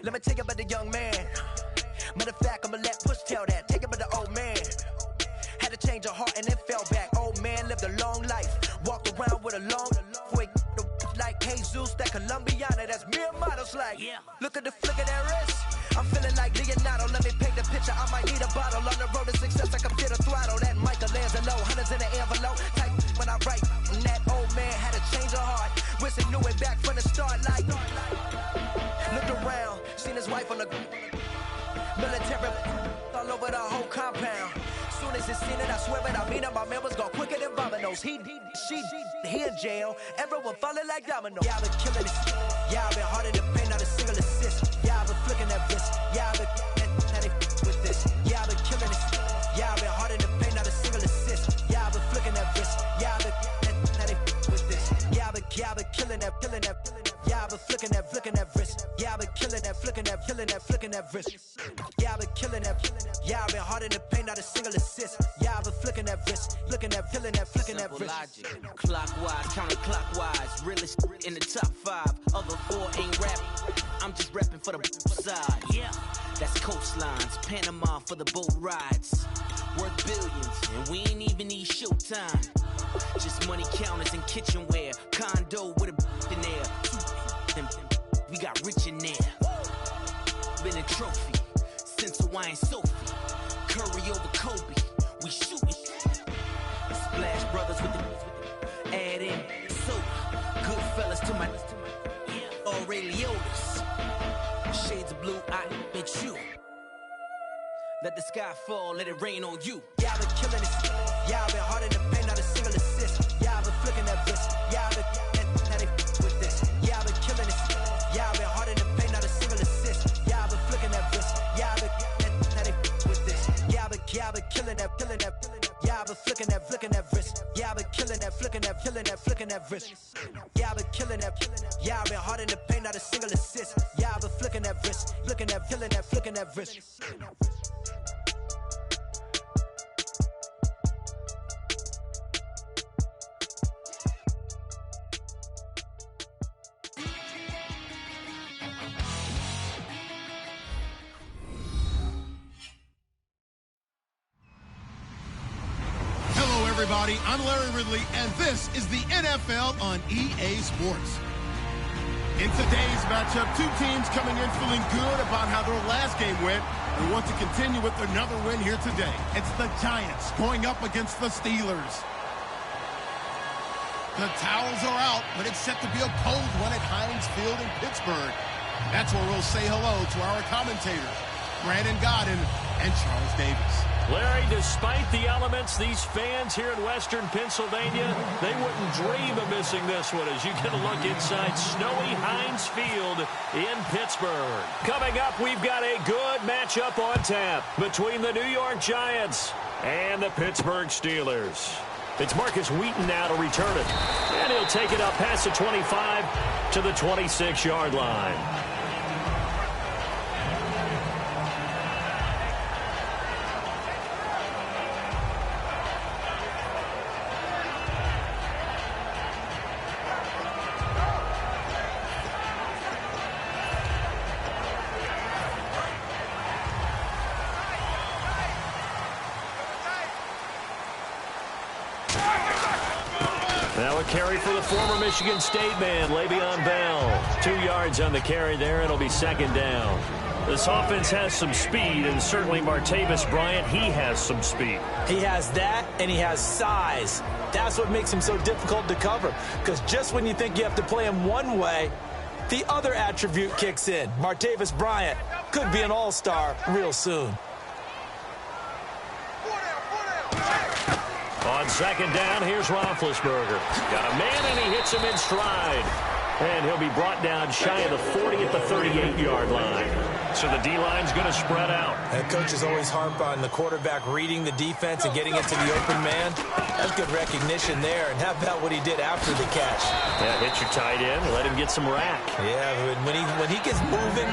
Let me tell you about the young man. Matter of fact, I'ma let Push tell that. Take it about the old man. Had to change her heart and then fell back. Old man lived a long life. Walked around with a long quick like Jesus, that Colombiana. That's mere models like. Yeah. Look at the flick of that wrist. I'm feeling like Leonardo. Let me paint the picture. I might need a bottle. On the road to success, I can feel the throttle. That Michelangelo, hundreds in the envelope. Type when I write. And that old man had to change her heart. Wish he knew it back from the start. Like, looked around, seen his wife on the military all over the whole compound. Soon as he seen it, I swear it, I mean it. My man was gone quicker than Domino's. He in jail. Everyone falling like dominoes. Yeah, I've been killing this. Yeah, I've been harder to pay, not a single assist. Yeah, I've been flicking that wrist. Yeah, I've been with this. Yeah, I've been killing this. Yeah, I've been harder to pay, not a single assist. Yeah, I've been flicking that wrist. Yeah, I've been with this. Yeah, I've been killing that. Yeah, I've been flicking that wrist. Yeah, I've been killing that, flicking that wrist. Yeah, I've been killing that. Yeah, I've been harder to pay, not a single assist. Yeah, I've been flicking that wrist, flicking that wrist. Logic. Clockwise, counterclockwise, realest in the top 5. Other 4 ain't rap. I'm just rapping for the side. Yeah, that's coastlines, Panama for the boat rides. Worth billions, and we ain't even need showtime. Just money counters and kitchenware. Condo with a in there. We got rich in there. Been a trophy since Hawaiian Sophie. Curry over Kobe. We shootin'. Splash Brothers with the add in soda. Goodfellas to my all Ray Liotta's. Shades of blue, I bet you. Let the sky fall, let it rain on you. Yeah, I've been killing this. Yeah, I've been harder to pay, not a single assist. Yeah, I've been flicking that wrist. Yeah, I've been with this. Yeah, I've been killing this. Yeah, I've been harder to pay, not a single assist. Yeah, I've been flicking that wrist. Yeah, I've been with this. Yeah, I've been killing that. Yeah, I've been flicking that wrist. Yeah, I've been killing that, flicking that wrist. Yeah, I've been killing that. Yeah, I've been harder to pay, not a single assist. Yeah, I've been flicking that wrist, flicking that wrist. Everybody, I'm Larry Ridley, and this is the NFL on EA Sports. In today's matchup, 2 teams coming in feeling good about how their last game went and want to continue with another win here today. It's the Giants going up against the Steelers. The towels are out, but it's set to be a cold one at Heinz Field in Pittsburgh. That's where we'll say hello to our commentators, Brandon Godden and Charles Davis. Larry, despite the elements, these fans here in western Pennsylvania, they wouldn't dream of missing this one as you get a look inside snowy Heinz Field in Pittsburgh. Coming up, we've got a good matchup on tap between the New York Giants and the Pittsburgh Steelers. It's Marcus Wheaton now to return it, and he'll take it up past the 25 to the 26-yard line. Now a carry for the former Michigan State man, Le'Veon Bell. 2 yards on the carry there. It'll be second down. This offense has some speed, and certainly Martavis Bryant, he has some speed. He has that, and he has size. That's what makes him so difficult to cover, because just when you think you have to play him one way, the other attribute kicks in. Martavis Bryant could be an all-star real soon. On second down, here's Roethlisberger. Got a man, and he hits him in stride. And he'll be brought down shy of the 40 at the 38-yard line. So the D-line's going to spread out. And coaches always harp on the quarterback reading the defense and getting it to the open man. That's good recognition there. And how about what he did after the catch? Yeah, hit your tight end, let him get some rack. Yeah, but when he gets moving,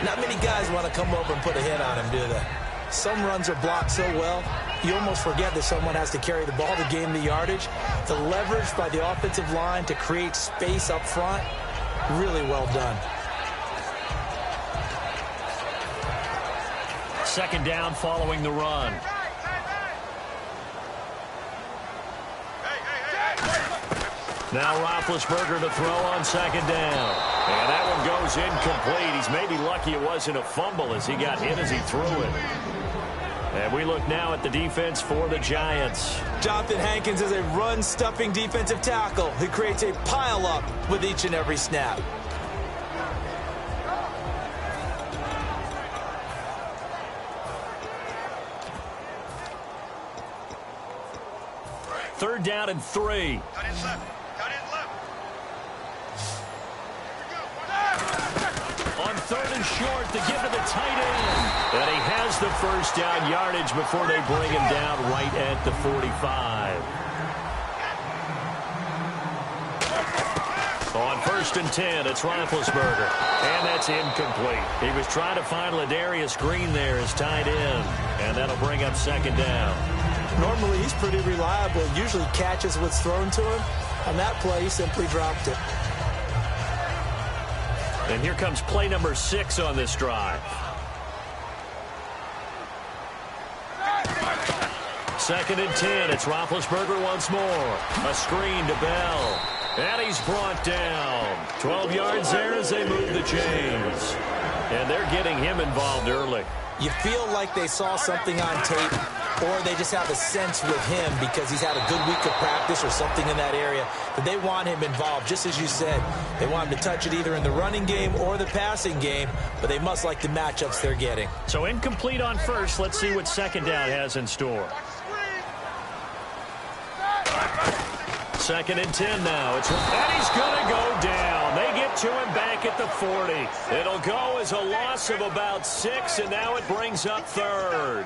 not many guys want to come over and put a hit on him, do they? Some runs are blocked so well, you almost forget that someone has to carry the ball to gain the yardage. The leverage by the offensive line to create space up front, really well done. second down following the run. Now Roethlisberger to throw on second down. And that one goes incomplete. He's maybe lucky it wasn't a fumble as he got hit as he threw it. And we look now at the defense for the Giants. Jonathan Hankins is a run-stuffing defensive tackle who creates a pile-up with each and every snap. Third down and 3. On third and short, to give to the tight end. And he has the first down yardage before they bring him down right at the 45. On first and 10, it's Roethlisberger. And that's incomplete. He was trying to find Ladarius Green there as tight end. And that'll bring up second down. Normally, he's pretty reliable. Usually catches what's thrown to him. On that play, he simply dropped it. And here comes play number 6 on this drive. Second and 10. It's Roethlisberger once more. A screen to Bell. And he's brought down. 12 yards there as they move the chains. And they're getting him involved early. You feel like they saw something on tape, or they just have a sense with him because he's had a good week of practice or something in that area that they want him involved. Just as you said, they want him to touch it either in the running game or the passing game, but they must like the matchups they're getting. So incomplete on first. Let's see what second down has in store. Second and 10 now. And he's going to go down. They get to him back at the 40. It'll go as a loss of about 6, and now it brings up third.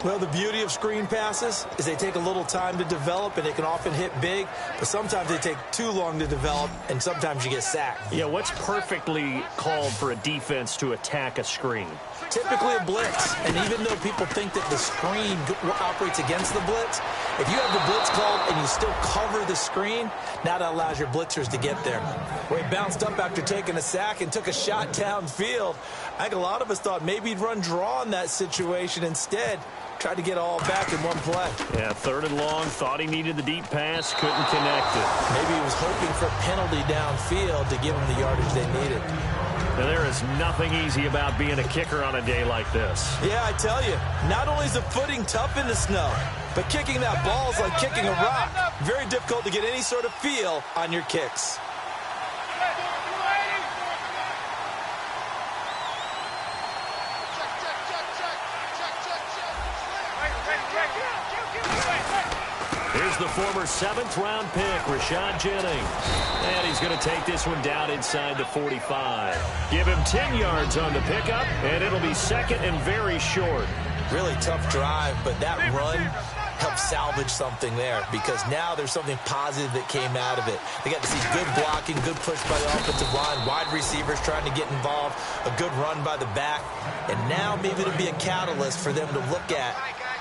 Well, the beauty of screen passes is they take a little time to develop, and they can often hit big, but sometimes they take too long to develop, and sometimes you get sacked. Yeah, what's perfectly called for a defense to attack a screen? Typically a blitz, and even though people think that the screen operates against the blitz, if you have the blitz called and you still cover the screen, now that allows your blitzers to get there. Where he bounced up after taking a sack and took a shot downfield. I think a lot of us thought maybe he'd run draw in that situation. Instead, tried to get all back in one play. Yeah, third and long, thought he needed the deep pass, couldn't connect it. Maybe he was hoping for a penalty downfield to give him the yardage they needed. And there is nothing easy about being a kicker on a day like this. Yeah, I tell you, not only is the footing tough in the snow, but kicking that ball is like kicking a rock. Very difficult to get any sort of feel on your kicks. Here's the former 7th-round pick, Rashad Jennings. And he's going to take this one down inside the 45. Give him 10 yards on the pickup, and it'll be second and very short. Really tough drive, but that run helped salvage something there because now there's something positive that came out of it. They got to see good blocking, good push by the offensive line, wide receivers trying to get involved, a good run by the back, and now maybe it'll be a catalyst for them to look at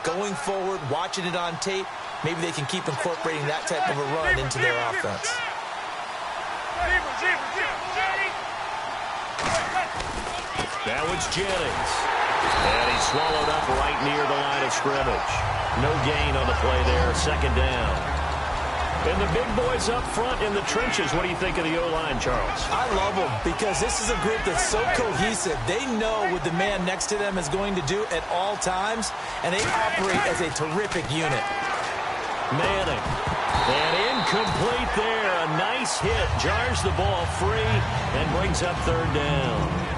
going forward, watching it on tape. Maybe they can keep incorporating that type of a run into their offense. That was Jennings. And he's swallowed up right near the line of scrimmage. No gain on the play there, second down. And the big boys up front in the trenches. What do you think of the O-line, Charles? I love them because this is a group that's so cohesive. They know what the man next to them is going to do at all times, and they operate as a terrific unit. Manning. And incomplete there. A nice hit. Jars the ball free and brings up third down.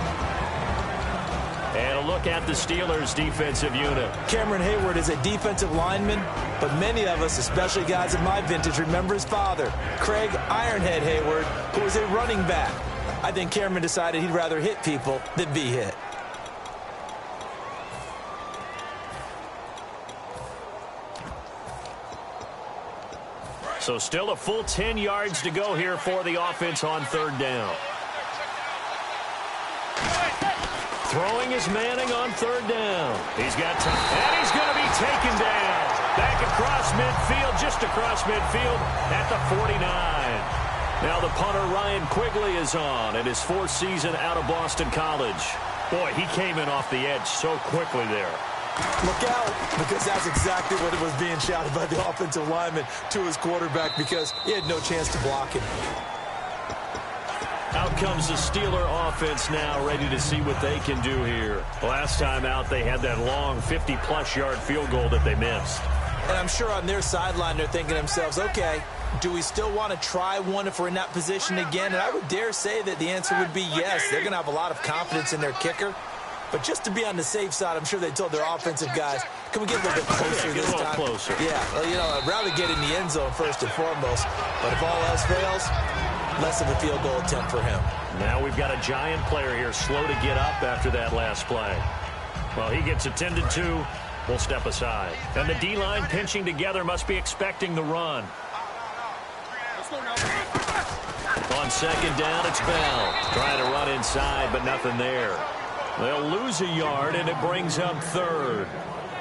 And a look at the Steelers' defensive unit. Cameron Hayward is a defensive lineman, but many of us, especially guys of my vintage, remember his father, Craig Ironhead Hayward, who was a running back. I think Cameron decided he'd rather hit people than be hit. So still a full 10 yards to go here for the offense on third down. Throwing is Manning on third down. He's got time. And he's going to be taken down. Back across midfield, just across midfield at the 49. Now the punter Ryan Quigley is on in his 4th season out of Boston College. Boy, he came in off the edge so quickly there. Look out, because that's exactly what it was being shouted by the offensive lineman to his quarterback, because he had no chance to block him. Out comes the Steeler offense now, ready to see what they can do here. Last time out, they had that long 50-plus yard field goal that they missed. And I'm sure on their sideline, they're thinking to themselves, okay, do we still want to try one if we're in that position again? And I would dare say that the answer would be yes. They're going to have a lot of confidence in their kicker. But just to be on the safe side, I'm sure they told their offensive guys, can we get a little bit closer this time? Get a little closer. Yeah, well, you know, I'd rather get in the end zone first and foremost. But if all else fails, less of a field goal attempt for him. Now we've got a giant player here, slow to get up after that last play. Well, he gets attended to. We'll step aside. And the D-line pinching together must be expecting the run. On second down, it's Bell. Trying to run inside, but nothing there. They'll lose a yard, and it brings up third.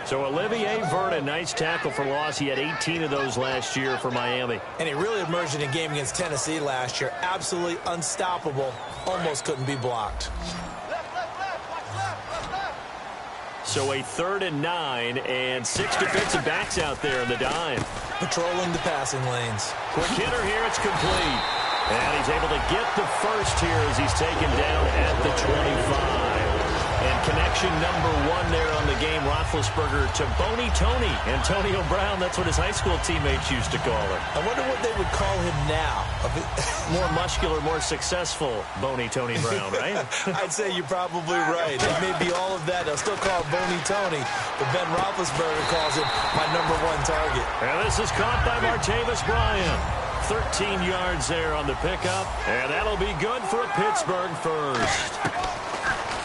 So Olivier Vernon, nice tackle for loss. He had 18 of those last year for Miami. And he really emerged in a game against Tennessee last year. Absolutely unstoppable. Almost couldn't be blocked. So a 3rd and 9, and 6 defensive backs out there in the dime. Patrolling the passing lanes. Quick hitter here, it's complete. And he's able to get the first here as he's taken down at the 25. And connection number 1 there on the game, Roethlisberger to Boney Tony. Antonio Brown, that's what his high school teammates used to call him. I wonder what they would call him now. More muscular, more successful Boney Tony Brown, right? I'd say you're probably right. It may be all of that. They'll still call him Boney Tony, but Ben Roethlisberger calls him my #1 target. And this is caught by Martavis Bryant. 13 yards there on the pickup, and that'll be good for a Pittsburgh first.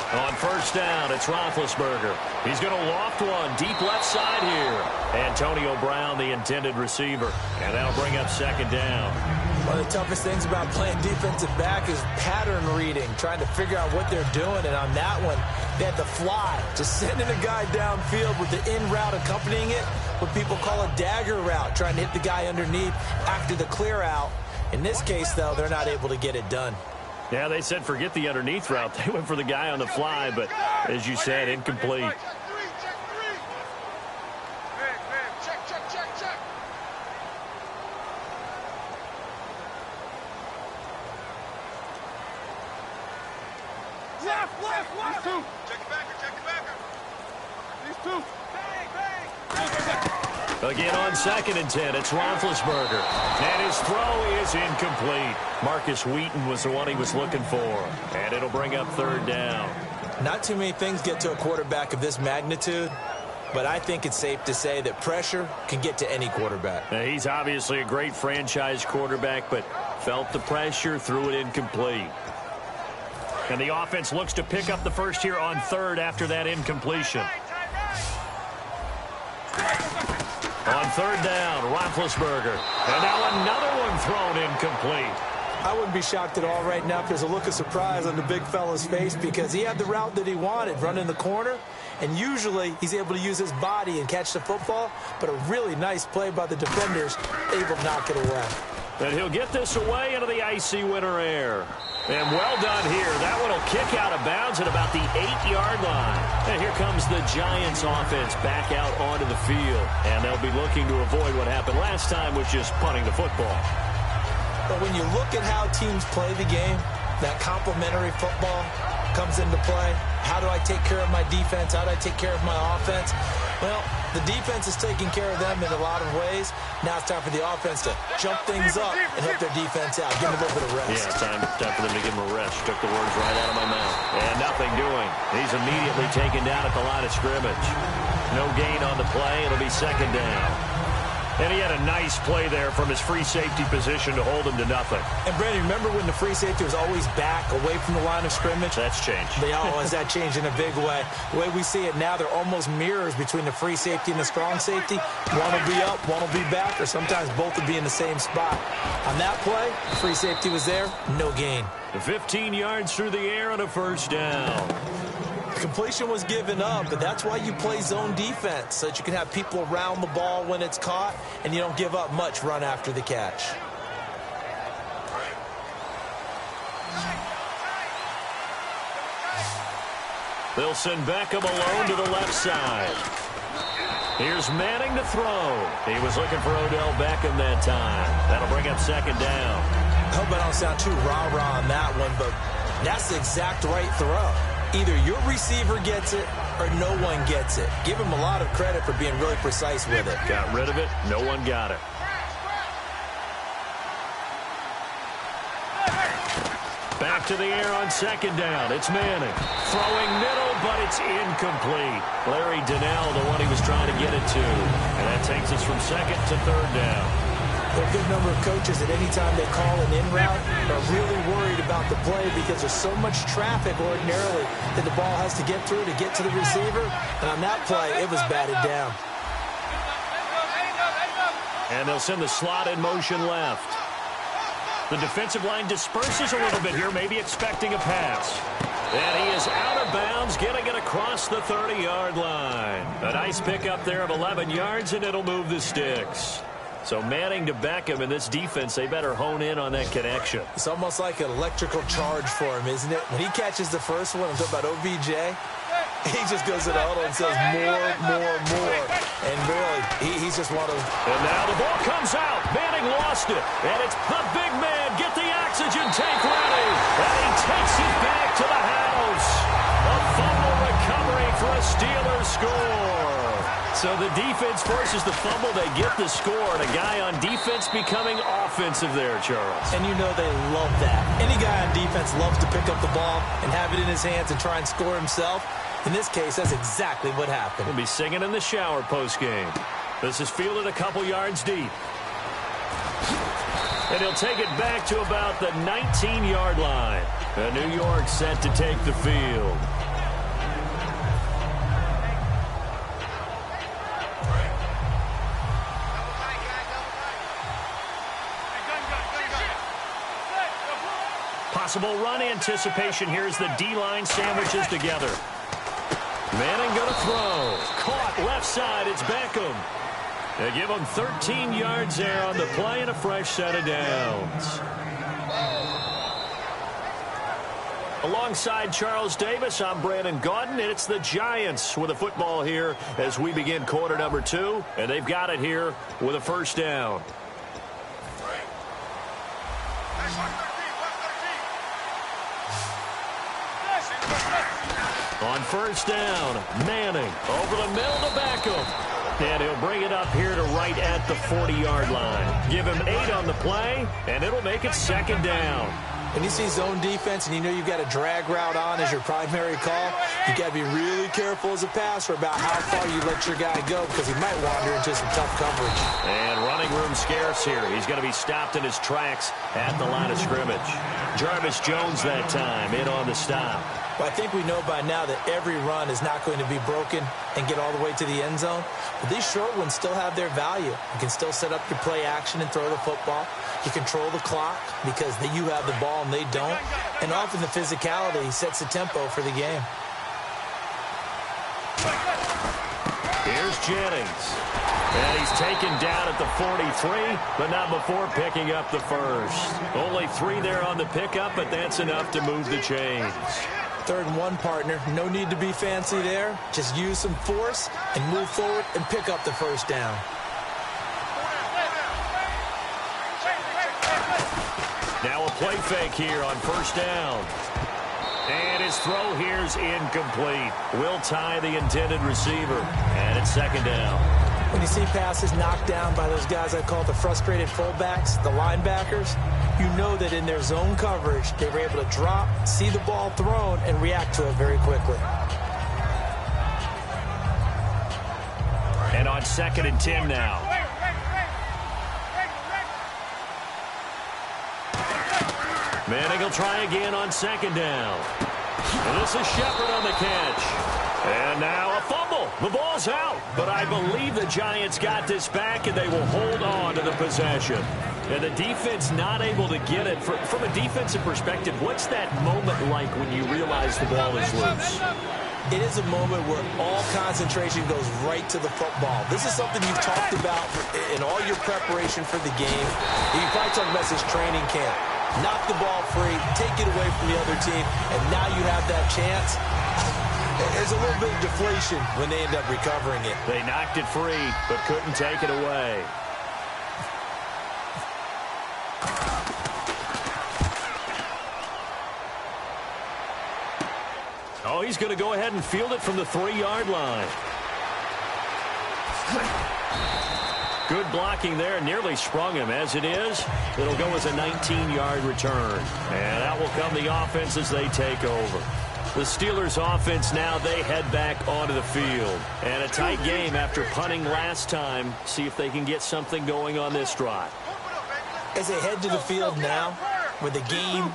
On first down, it's Roethlisberger. He's going to loft one deep left side here. Antonio Brown, the intended receiver. And that'll bring up second down. One of the toughest things about playing defensive back is pattern reading, trying to figure out what they're doing. And on that one, they had to fly, just sending a guy downfield with the in route accompanying it, what people call a dagger route, trying to hit the guy underneath after the clear out. In this case, though, they're not able to get it done. Yeah, they said forget the underneath route. They went for the guy on the fly, but as you said, incomplete. Left. Check it backer. These two. Again on 2nd and 10, it's Roethlisberger. And his throw is incomplete. Marcus Wheaton was the one he was looking for. And it'll bring up 3rd down. Not too many things get to a quarterback of this magnitude, but I think it's safe to say that pressure can get to any quarterback. Now, he's obviously a great franchise quarterback, but felt the pressure, threw it incomplete. And the offense looks to pick up the first here on 3rd after that incompletion. On 3rd down, Roethlisberger. And now another one thrown incomplete. I wouldn't be shocked at all right now if there's a look of surprise on the big fella's face, because he had the route that he wanted, running the corner, and usually he's able to use his body and catch the football, but a really nice play by the defenders, able to knock it away. And he'll get this away into the icy winter air. And well done here. That one will kick out of bounds at about the 8-yard line. And here comes the Giants offense back out onto the field. And they'll be looking to avoid what happened last time, which is punting the football. But when you look at how teams play the game, that complementary football comes into play. How do I take care of my defense? How do I take care of my offense? Well, the defense is taking care of them in a lot of ways. Now it's time for the offense to jump things up and help their defense out. Give them a little bit of rest. Yeah, time for them to give them a rest. Took the words right out of my mouth. And nothing doing. He's immediately taken down at the line of scrimmage. No gain on the play. It'll be 2nd down. And he had a nice play there from his free safety position to hold him to nothing. And, Brandon, remember when the free safety was always back, away from the line of scrimmage? That's changed. Has that changed in a big way? The way we see it now, they're almost mirrors between the free safety and the strong safety. One will be up, one will be back, or sometimes both will be in the same spot. On that play, free safety was there, no gain. 15 yards through the air on a 1st down. Completion was given up, but that's why you play zone defense, so that you can have people around the ball when it's caught, and you don't give up much run after the catch. They'll send Beckham alone to the left side. Here's Manning to throw. He was looking for Odell Beckham that time. That'll bring up second down. I hope I don't sound too rah-rah on that one, but that's the exact right throw. Either your receiver gets it or no one gets it. Give him a lot of credit for being really precise with it. Got rid of it. No one got it. Back to the air on second down. It's Manning. Throwing middle, but it's incomplete. Larry Donnell, the one he was trying to get it to. And that takes us from second to third down. There are a good number of coaches at any time they call an in route are really worried about the play because there's so much traffic ordinarily that the ball has to get through to get to the receiver. And on that play, it was batted down. And they'll send the slot in motion left. The defensive line disperses a little bit here, maybe expecting a pass. And he is out of bounds, getting it across the 30-yard line. A nice pickup there of 11 yards, and it'll move the sticks. So Manning to Beckham in this defense, they better hone in on that connection. It's almost like an electrical charge for him, isn't it? When he catches the first one, I'm talking about OBJ, he just goes to the huddle and says more. And really, he's just one of those. And now the ball comes out. Manning lost it. And it's the big man. Get the oxygen tank ready. And he takes it back to the house. A fumble recovery for a Steelers score. So the defense forces the fumble. They get the score. And a guy on defense becoming offensive there, Charles. And you know they love that. Any guy on defense loves to pick up the ball and have it in his hands and try and score himself. In this case, that's exactly what happened. He'll be singing in the shower postgame. This is fielded a couple yards deep. And he'll take it back to about the 19-yard line. And New York set to take the field. Possible run anticipation here as the D-line sandwiches together. Manning going to throw. Caught left side. It's Beckham. They give him 13 yards there on the play and a fresh set of downs. Alongside Charles Davis, I'm Brandon Gaudin, and it's the Giants with a football here as we begin quarter number 2, and they've got it here with a first down. On first down, Manning over the middle to Beckham. And he'll bring it up here to right at the 40-yard line. Give him 8 on the play, and it'll make it second down. When you see zone defense and you know you've got a drag route on as your primary call, you got to be really careful as a passer about how far you let your guy go because he might wander into some tough coverage. And running room scarce here. He's going to be stopped in his tracks at the line of scrimmage. Jarvis Jones that time in on the stop. Well, I think we know by now that every run is not going to be broken and get all the way to the end zone. But these short ones still have their value. You can still set up your play action and throw the football. You control the clock because you have the ball and they don't. And often the physicality sets the tempo for the game. Here's Jennings. And he's taken down at the 43, but not before picking up the first. Only 3 there on the pickup, but that's enough to move the chains. 3rd and 1, partner. No need to be fancy there. Just use some force and move forward and pick up the first down. Now a play fake here on first down. And his throw here's incomplete. Will tie the intended receiver. And it's second down. When you see passes knocked down by those guys I call the frustrated fullbacks, the linebackers, you know that in their zone coverage, they were able to drop, see the ball thrown, and react to it very quickly. And on 2nd and 10 now. Manning will try again on 2nd down. And this is Shepard on the catch. And now a fumble. The ball's out. But I believe the Giants got this back, and they will hold on to the possession. And the defense not able to get it. From a defensive perspective, what's that moment like when you realize the ball is loose? It is a moment where all concentration goes right to the football. This is something you've talked about in all your preparation for the game. You probably talked about this training camp. Knock the ball free, take it away from the other team, and now you have that chance. There's a little bit of deflation when they end up recovering it. They knocked it free, but couldn't take it away. Oh, he's going to go ahead and field it from the 3-yard line. Good blocking there. Nearly sprung him. As it is, it'll go as a 19-yard return. And out will come the offense as they take over. The Steelers offense now, they head back onto the field. And a tight game after punting last time. See if they can get something going on this drive. As they head to the field now, with the game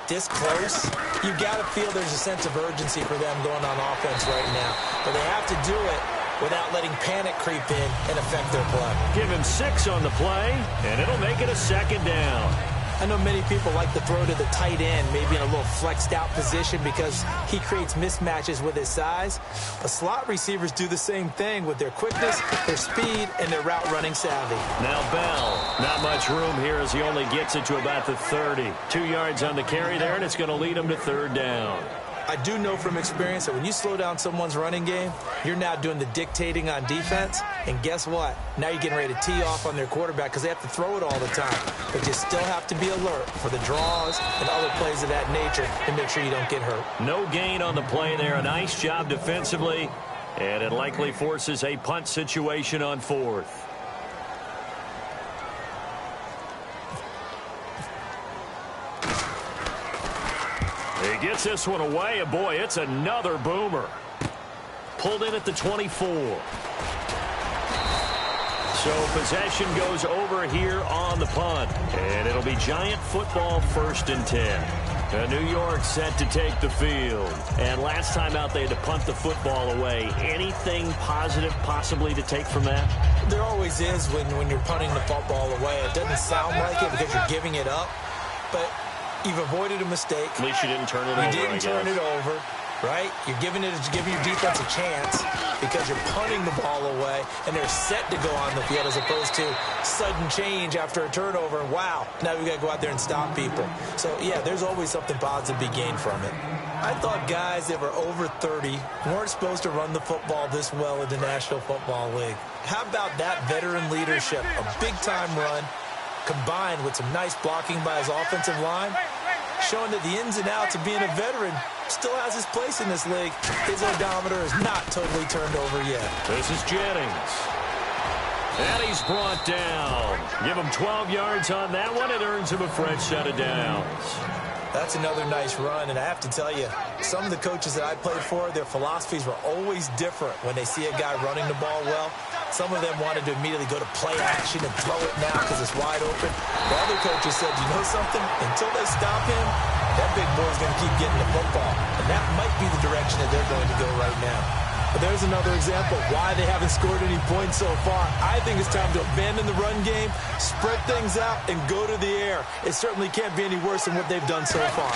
this close, you've got to feel there's a sense of urgency for them going on offense right now. But they have to do it without letting panic creep in and affect their play. Give him 6 on the play, and it'll make it a 2nd down. I know many people like to throw to the tight end, maybe in a little flexed out position because he creates mismatches with his size. But slot receivers do the same thing with their quickness, their speed, and their route running savvy. Now Bell, not much room here as he only gets it to about the 30. 2 yards on the carry there, and it's going to lead him to 3rd down. I do know from experience that when you slow down someone's running game, you're now doing the dictating on defense. And guess what? Now you're getting ready to tee off on their quarterback because they have to throw it all the time. But you still have to be alert for the draws and other plays of that nature to make sure you don't get hurt. No gain on the play there. A nice job defensively. And it likely forces a punt situation on 4th. He gets this one away, and boy, it's another boomer. Pulled in at the 24. So possession goes over here on the punt. And it'll be Giant football 1st and 10. New York set to take the field. And last time out, they had to punt the football away. Anything positive possibly to take from that? There always is when you're punting the football away. It doesn't sound like it because you're giving it up. But you've avoided a mistake. At least you didn't turn it over. You didn't turn it over, right? You're giving your defense a chance because you're punting the ball away, and they're set to go on the field as opposed to sudden change after a turnover. And wow, now we got to go out there and stop people. So, yeah, there's always something positive to be gained from it. I thought guys that were over 30 weren't supposed to run the football this well in the National Football League. How about that veteran leadership? A big-time run, combined with some nice blocking by his offensive line, showing that the ins and outs of being a veteran still has his place in this league. His odometer is not totally turned over yet. This is Jennings. And he's brought down. Give him 12 yards on that one. It earns him a fresh set of downs. That's another nice run, and I have to tell you, some of the coaches that I played for, their philosophies were always different when they see a guy running the ball well. Some of them wanted to immediately go to play action and throw it now because it's wide open. The other coaches said, you know something? Until they stop him, that big boy's going to keep getting the football. And that might be the direction that they're going to go right now. But there's another example of why they haven't scored any points so far. I think it's time to abandon the run game, spread things out, and go to the air. It certainly can't be any worse than what they've done so far.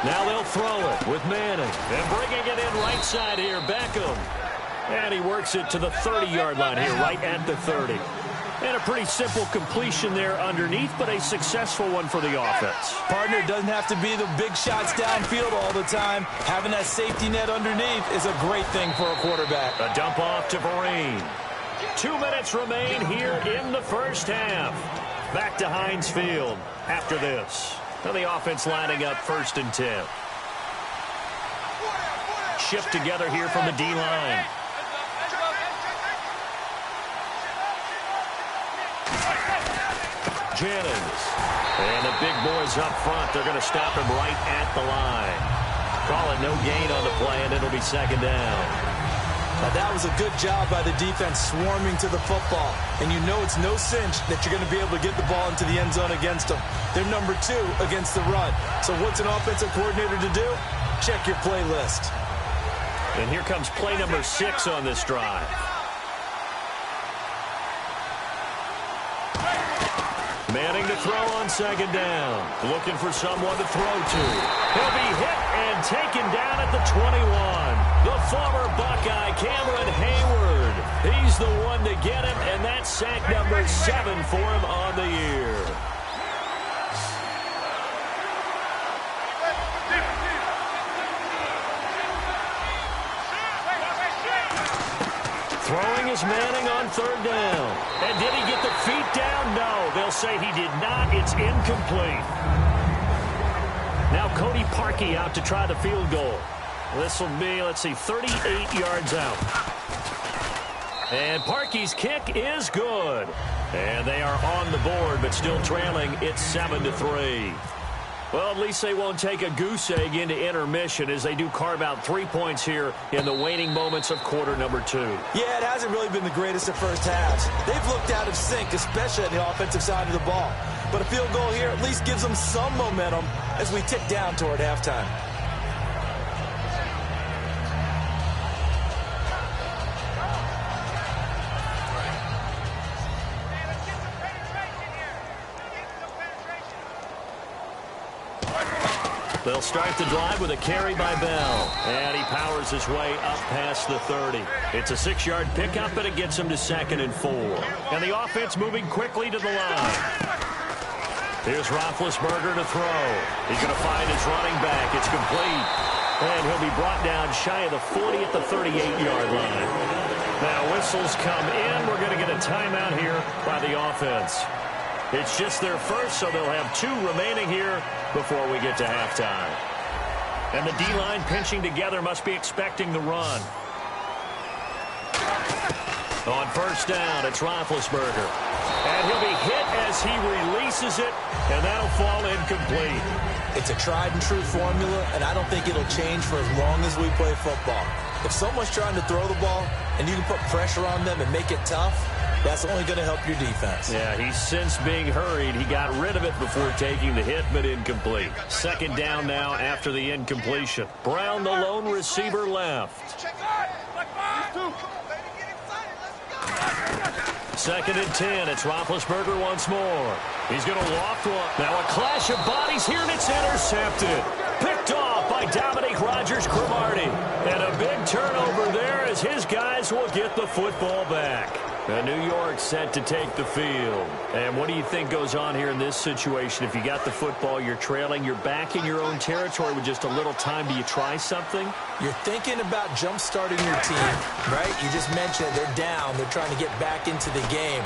Now they'll throw it with Manning. And bringing it in right side here, Beckham. And he works it to the 30-yard line here, right at the 30. And a pretty simple completion there underneath, but a successful one for the offense. Partner, it doesn't have to be the big shots downfield all the time. Having that safety net underneath is a great thing for a quarterback. A dump off to Vereen. 2 minutes remain here in the first half. Back to Heinz Field after this. Now the offense lining up 1st and 10. Shift together here from the D-line. Jennings. And the big boys up front. They're going to stop him right at the line. Call it no gain on the play, and it'll be 2nd down. Now that was a good job by the defense swarming to the football. And you know it's no cinch that you're going to be able to get the ball into the end zone against them. They're number 2 against the run. So what's an offensive coordinator to do? Check your play list. And here comes play number 6 on this drive. Manning to throw on 2nd down. Looking for someone to throw to. He'll be hit and taken down at the 21. The former Buckeye, Cameron Hayward. He's the one to get him, and that's sack number 7 for him on the year. is Manning on third down. And did he get the feet down? No. They'll say he did not. It's incomplete. Now Cody Parkey out to try the field goal. This will be, 38 yards out. And Parkey's kick is good. And they are on the board, but still trailing. It's 7-3. Well, at least they won't take a goose egg into intermission as they do carve out 3 points here in the waning moments of quarter number 2. Yeah, it hasn't really been the greatest of first halves. They've looked out of sync, especially on the offensive side of the ball. But a field goal here at least gives them some momentum as we tick down toward halftime. They'll start the drive with a carry by Bell. And he powers his way up past the 30. It's a 6-yard pickup, but it gets him to 2nd and 4. And the offense moving quickly to the line. Here's Roethlisberger to throw. He's going to find his running back. It's complete. And he'll be brought down shy of the 40 at the 38-yard line. Now whistles come in. We're going to get a timeout here by the offense. It's just their first, so they'll have 2 remaining here before we get to halftime. And the D-line pinching together must be expecting the run. On first down, it's Roethlisberger. And he'll be hit as he releases it, and that'll fall incomplete. It's a tried-and-true formula, and I don't think it'll change for as long as we play football. If someone's trying to throw the ball, and you can put pressure on them and make it tough, that's only going to help your defense. Yeah, he's since being hurried. He got rid of it before taking the hit, but incomplete. Second down now after the incompletion. Brown, the lone receiver, left. 2nd and 10. It's Roethlisberger once more. He's going to loft one. Now a clash of bodies here, and it's intercepted. Picked off by Dominique Rodgers-Cromartie. And a big turnover there as his guys will get the football back. New York set to take the field. And what do you think goes on here in this situation? If you got the football, you're trailing, you're back in your own territory with just a little time. Do you try something? You're thinking about jump-starting your team, right? You just mentioned they're down. They're trying to get back into the game.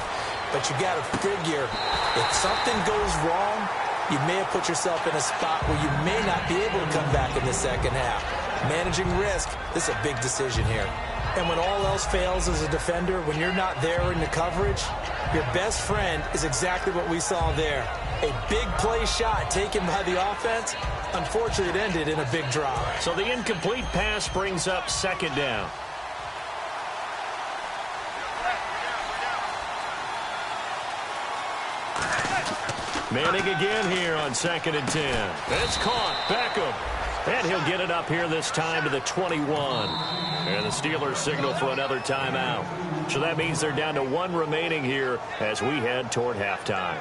But you got to figure, if something goes wrong, you may have put yourself in a spot where you may not be able to come back in the second half. Managing risk, this is a big decision here. And when all else fails as a defender, when you're not there in the coverage, your best friend is exactly what we saw there. A big play shot taken by the offense. Unfortunately, it ended in a big drop. So the incomplete pass brings up 2nd down. Manning again here on 2nd and 10. It's caught. Beckham. And he'll get it up here this time to the 21. And the Steelers signal for another timeout. So that means they're down to 1 remaining here as we head toward halftime.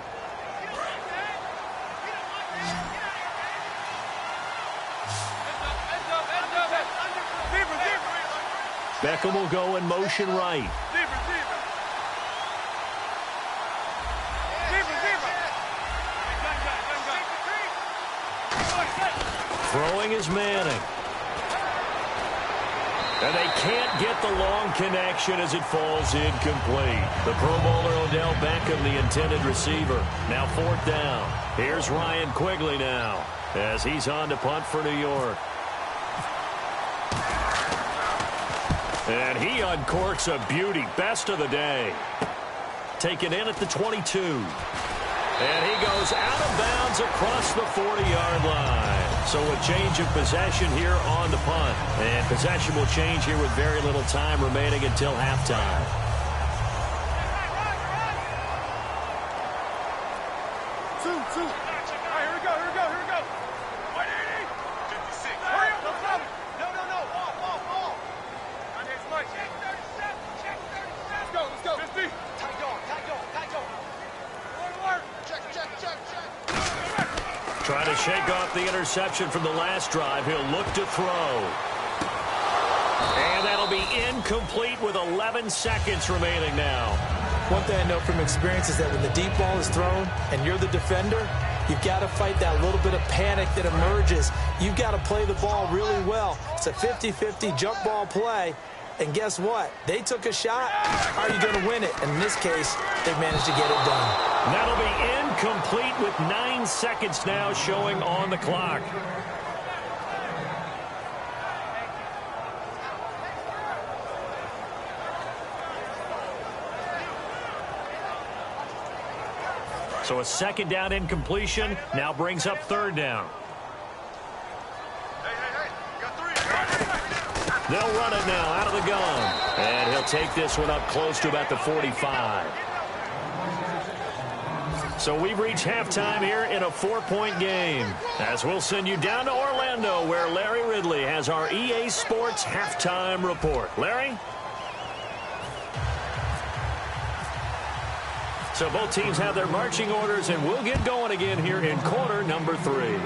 Beckham will go in motion right. Throwing is Manning. And they can't get the long connection as it falls incomplete. The Pro Bowler Odell Beckham, the intended receiver. Now 4th down. Here's Ryan Quigley now as he's on to punt for New York. And he uncorks a beauty. Best of the day. Taken in at the 22. And he goes out of bounds across the 40-yard line. So a change of possession here on the punt. And possession will change here with very little time remaining until halftime. Two. All right, here we go. Hurry up, no problem. No. Ball. My name's Mike. Check 37. Let's go. 50. Tight dog. Alert. Check. Trying to shake off the interception from the last drive. He'll look to throw. And that'll be incomplete with 11 seconds remaining now. One thing I know from experience is that when the deep ball is thrown and you're the defender, you've got to fight that little bit of panic that emerges. You've got to play the ball really well. It's a 50-50 jump ball play. And guess what? They took a shot. How are you going to win it? And in this case, they managed to get it done. That'll be incomplete with 9 seconds now showing on the clock. So a second down incompletion now brings up third down. They'll run it now out of the gun. And he'll take this one up close to about the 45. So we've reached halftime here in a 4-point game. As we'll send you down to Orlando, where Larry Ridley has our EA Sports halftime report. Larry? So both teams have their marching orders, and we'll get going again here in quarter number 3.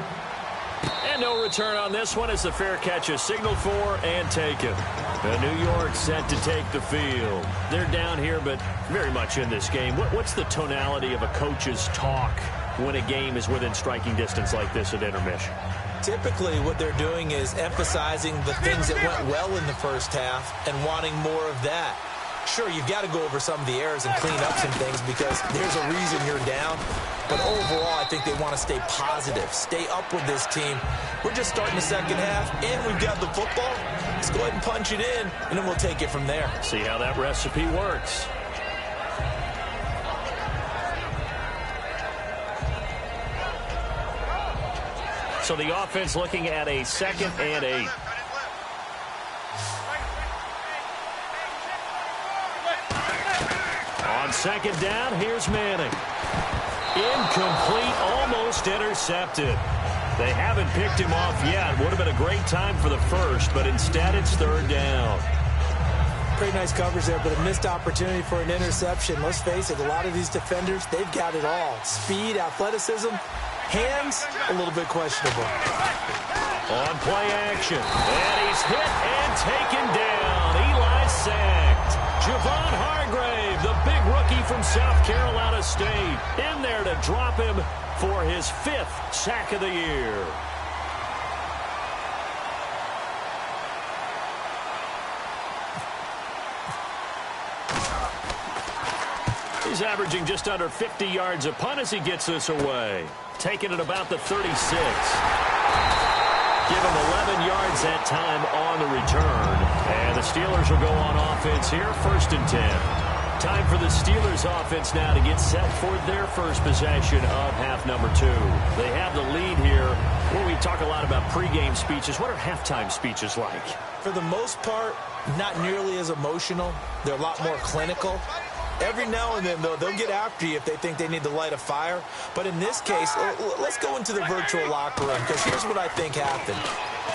And no return on this one as the fair catch is signaled for and taken. The New York set to take the field. They're down here, but very much in this game. What's the tonality of a coach's talk when a game is within striking distance like this at intermission? Typically, what they're doing is emphasizing the things that went well in the first half and wanting more of that. Sure, you've got to go over some of the errors and clean up some things because there's a reason you're down. But overall, I think they want to stay positive, stay up with this team. We're just starting the second half, and we've got the football. Let's go ahead and punch it in, and then we'll take it from there. See how that recipe works. So the offense looking at a 2nd and 8. On second down, here's Manning. Incomplete, almost intercepted. They haven't picked him off yet. Would have been a great time for the first, but instead it's third down. Pretty nice coverage there, but a missed opportunity for an interception. Let's face it, a lot of these defenders, they've got it all. Speed, athleticism, hands, a little bit questionable. On play action, and he's hit and taken down. Eli sacked. Javon Hargrave, the big rookie from South Carolina State, in there to drop him for his 5th sack of the year. He's averaging just under 50 yards a punt as he gets this away. Taking it about the 36. Give him 11 yards that time on the return. And the Steelers will go on offense here, 1st and 10. Time for the Steelers offense now to get set for their first possession of half number 2. They have the lead here. Well, we talk a lot about pregame speeches. What are halftime speeches like? For the most part, not nearly as emotional. They're a lot more clinical. Every now and then, though, they'll get after you if they think they need to light a fire. But in this case, let's go into the virtual locker room, because here's what I think happened.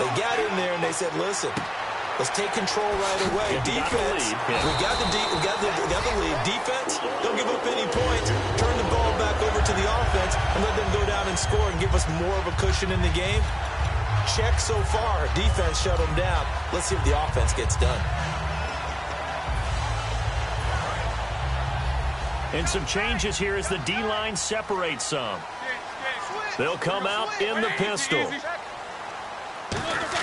They got in there and they said, listen, let's take control right away. Defense, we got the lead. Defense, don't give up any points. Turn the ball back over to the offense and let them go down and score and give us more of a cushion in the game. Check so far. Defense shut them down. Let's see if the offense gets done. And some changes here as the D-line separates some. They'll come out in the pistol.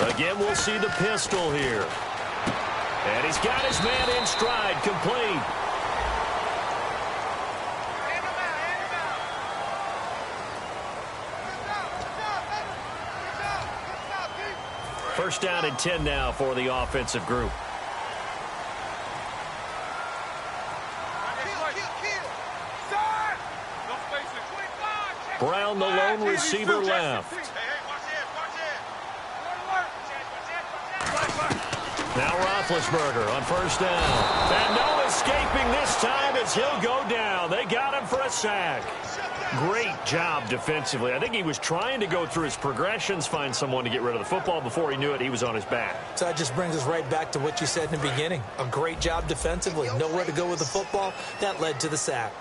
Again, we'll see the pistol here. And he's got his man in stride, complete. First down and 10 now for the offensive group. Brown, the lone receiver, left. Now Roethlisberger on first down. And no escaping this time as he'll go down. They got him for a sack. Great job defensively. I think he was trying to go through his progressions, find someone to get rid of the football. Before he knew it, he was on his back. So that just brings us right back to what you said in the beginning. A great job defensively. Nowhere to go with the football. That led to the sack.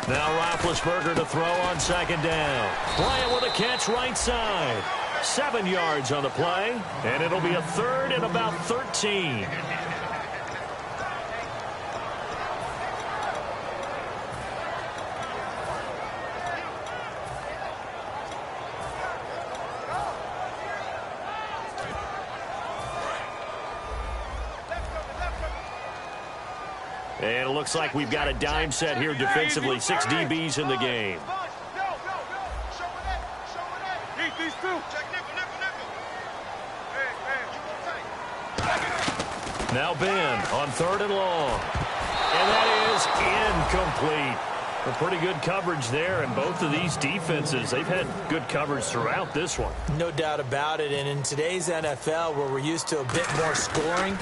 Now Roethlisberger to throw on second down. Bryant with a catch right side. 7 yards on the play, and it'll be a 3rd and about 13. And it looks like we've got a dime set here defensively. 6 DBs in the game. Now Ben on 3rd and long. And that is incomplete. A pretty good coverage there, and both of these defenses, they've had good coverage throughout this one. No doubt about it, and in today's NFL, where we're used to a bit more scoring,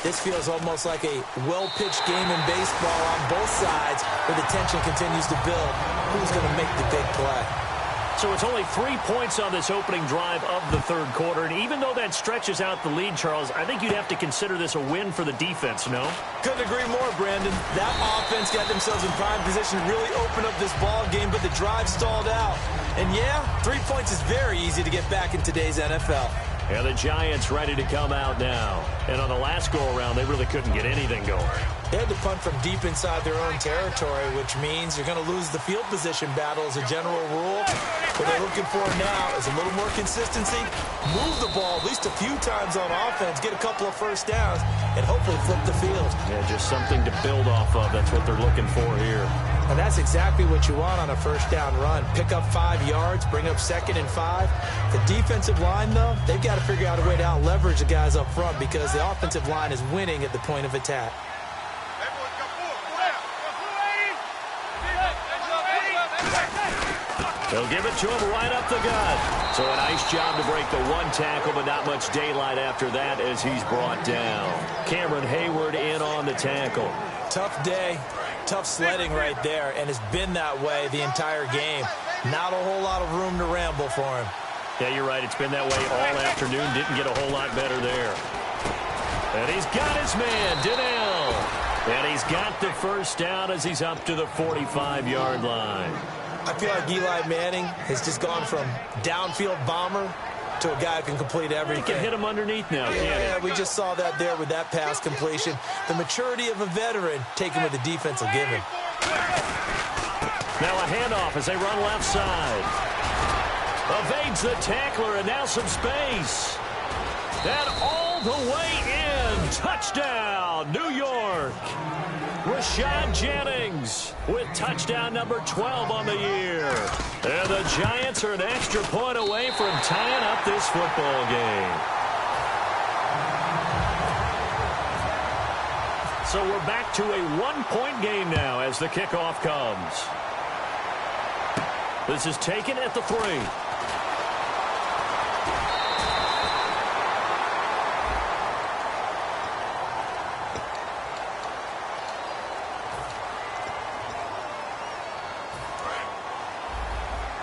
this feels almost like a well-pitched game in baseball on both sides, where the tension continues to build. Who's going to make the big play? So it's only 3 points on this opening drive of the 3rd quarter, and even though that stretches out the lead, Charles, I think you'd have to consider this a win for the defense, no? Couldn't agree more, Brandon. That offense got themselves in prime position to really open up this ball game, but the drive stalled out. And yeah, 3 points is very easy to get back in today's NFL. And the Giants ready to come out now. And on the last go-around, they really couldn't get anything going. They had to punt from deep inside their own territory, which means you're going to lose the field position battle as a general rule. What they're looking for now is a little more consistency, move the ball at least a few times on offense, get a couple of first downs, and hopefully flip the field. Yeah, just something to build off of. That's what they're looking for here. And that's exactly what you want on a first down run. Pick up 5 yards, bring up 2nd and 5. The defensive line, though, they've got to figure out a way to out-leverage the guys up front because the offensive line is winning at the point of attack. They'll give it to him right up the gut. So a nice job to break the 1 tackle, but not much daylight after that as he's brought down. Cameron Hayward in on the tackle. Tough day, tough sledding right there, and it's been that way the entire game. Not a whole lot of room to ramble for him. Yeah, you're right. It's been that way all afternoon. Didn't get a whole lot better there. And he's got his man, Donnell. And he's got the first down as he's up to the 45-yard line. I feel like Eli Manning has just gone from downfield bomber to a guy who can complete everything. He can hit him underneath now, can't he? Yeah, we just saw that there with that pass completion. The maturity of a veteran taking what the defense will give him. Now a handoff as they run left side. Evades the tackler, and now some space. And all the way in. Touchdown, New York. Rashad Jennings with touchdown number 12 on the year. And the Giants are an extra point away from tying up this football game. So we're back to a 1-point game now as the kickoff comes. This is taken at the 3.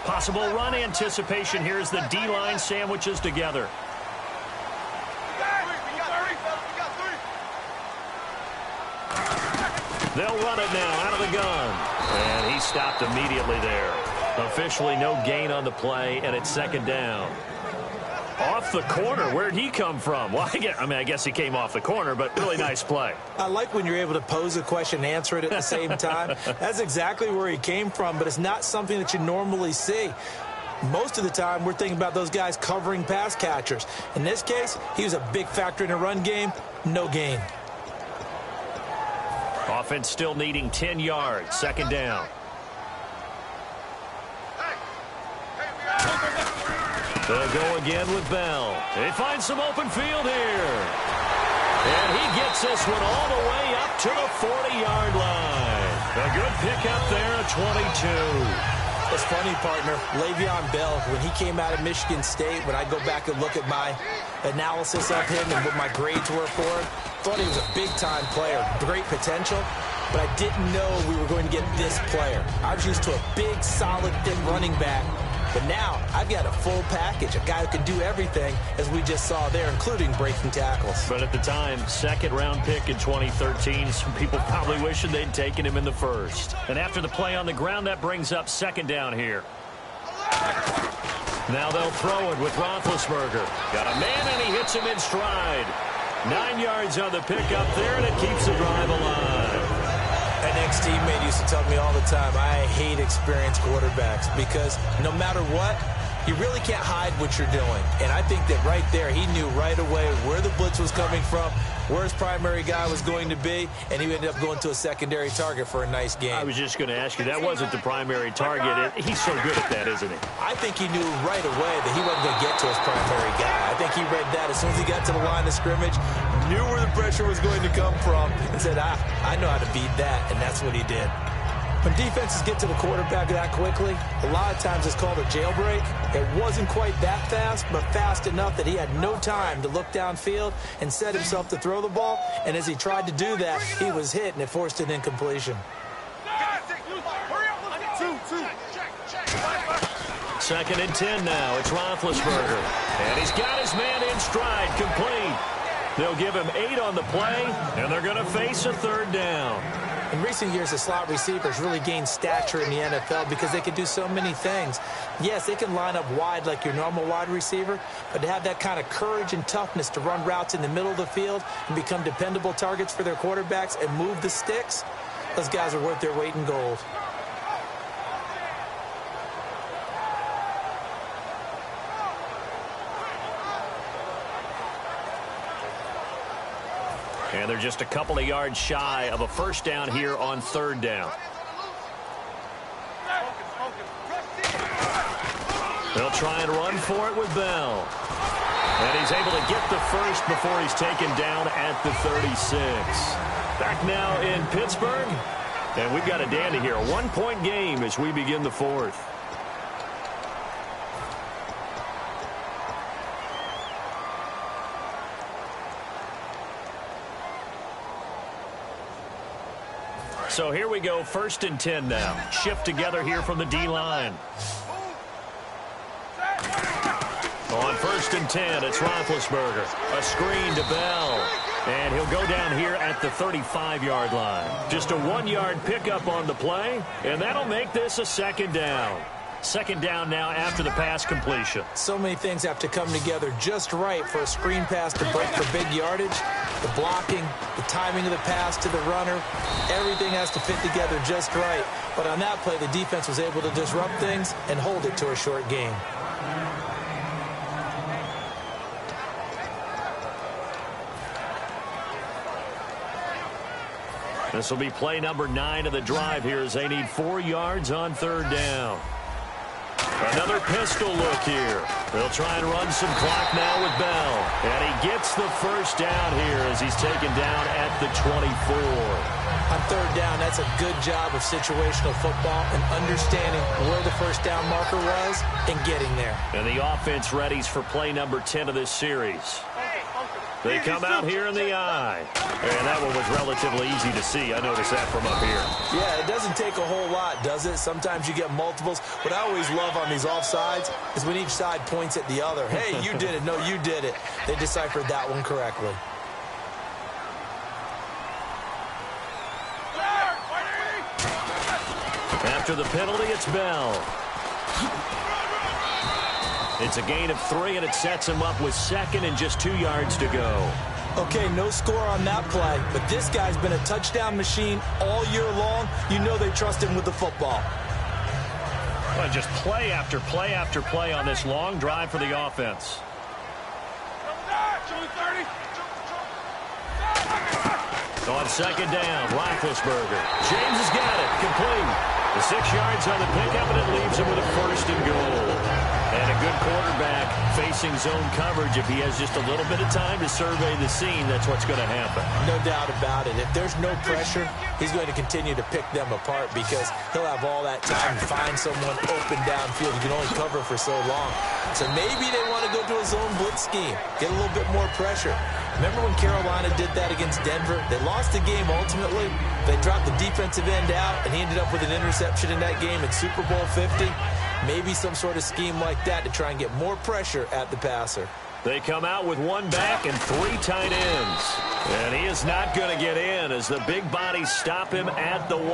Possible run anticipation here as the D-line sandwiches together. They'll run it now out of the gun. And he stopped immediately there. Officially no gain on the play, and it's 2nd down. Off the corner. Where'd he come from? Well, I guess he came off the corner, but really nice play. I like when you're able to pose a question and answer it at the same time. That's exactly where he came from, but it's not something that you normally see. Most of the time, we're thinking about those guys covering pass catchers. In this case, he was a big factor in the run game. No gain. Offense still needing 10 yards. 2nd down. They'll go again with Bell. They find some open field here. And he gets this one all the way up to the 40-yard line. A good pickup there at 22. It's funny, partner. Le'Veon Bell, when he came out of Michigan State, when I go back and look at my analysis of him and what my grades were for him, thought he was a big-time player, great potential, but I didn't know we were going to get this player. I was used to a big, solid, thick running back. But now, I've got a full package, a guy who can do everything, as we just saw there, including breaking tackles. But at the time, 2nd-round pick in 2013, some people probably wishing they'd taken him in the 1st. And after the play on the ground, that brings up 2nd down here. Now they'll throw it with Roethlisberger. Got a man, and he hits him in stride. 9 yards on the pickup there, and it keeps the drive alive. An ex-teammate used to tell me all the time, I hate experienced quarterbacks because no matter what, you really can't hide what you're doing. And I think that right there, he knew right away where the blitz was coming from, where his primary guy was going to be, and he ended up going to a secondary target for a nice game. I was just going to ask you, that wasn't the primary target. He's so good at that, isn't he? I think he knew right away that he wasn't going to get to his primary guy. I think he read that as soon as he got to the line of scrimmage, knew where the pressure was going to come from, and said, I know how to beat that, and that's what he did. When defenses get to the quarterback that quickly, a lot of times it's called a jailbreak. It wasn't quite that fast, but fast enough that he had no time to look downfield and set himself to throw the ball. And as he tried to do that, he was hit, and it forced an incompletion. 2nd and 10 now. It's Roethlisberger. And he's got his man in stride, complete. They'll give him 8 on the play, and they're going to face a 3rd down. In recent years, the slot receivers really gained stature in the NFL because they can do so many things. Yes, they can line up wide like your normal wide receiver, but to have that kind of courage and toughness to run routes in the middle of the field and become dependable targets for their quarterbacks and move the sticks, those guys are worth their weight in gold. And they're just a couple of yards shy of a 1st down here on 3rd down. They'll try and run for it with Bell. And he's able to get the first before he's taken down at the 36. Back now in Pittsburgh. And we've got a dandy here. A 1-point game as we begin the 4th. So here we go, 1st and 10 now. Shift together here from the D-line. On 1st and 10, it's Roethlisberger. A screen to Bell. And he'll go down here at the 35-yard line. Just a 1-yard pickup on the play, and that'll make this a 2nd down. 2nd down now after the pass completion. So many things have to come together just right for a screen pass to break for big yardage. The blocking, the timing of the pass to the runner, everything has to fit together just right. But on that play, the defense was able to disrupt things and hold it to a short gain. This will be play number 9 of the drive here as they need 4 yards on 3rd down. Another pistol look here. They'll try and run some clock now with Bell. And he gets the 1st down here as he's taken down at the 24. On 3rd down, that's a good job of situational football and understanding where the 1st down marker was and getting there. And the offense readies for play number 10 of this series. They come out here in the eye. And that one was relatively easy to see. I noticed that from up here. Yeah, it doesn't take a whole lot, does it? Sometimes you get multiples. What I always love on these offsides is when each side points at the other. Hey, you did it. No, you did it. They deciphered that one correctly. After the penalty, it's Bell. It's a gain of 3, and it sets him up with 2nd and just 2 yards to go. Okay, no score on that play, but this guy's been a touchdown machine all year long. You know they trust him with the football. Well, just play after play after play on this long drive for the offense. On 2nd down, Roethlisberger. James has got it, complete. The 6 yards on the pickup, and it leaves him with a 1st and goal. And a good quarterback facing zone coverage. If he has just a little bit of time to survey the scene, that's what's going to happen. No doubt about it. If there's no pressure, he's going to continue to pick them apart because he'll have all that time to find someone open downfield. You can only cover for so long. So maybe they want to go to a zone blitz scheme, get a little bit more pressure. Remember when Carolina did that against Denver? They lost the game ultimately. They dropped the defensive end out, and he ended up with an interception in that game in Super Bowl 50. Maybe some sort of scheme like that to try and get more pressure at the passer. They come out with 1 back and 3 tight ends. And he is not going to get in as the big bodies stop him at the 1.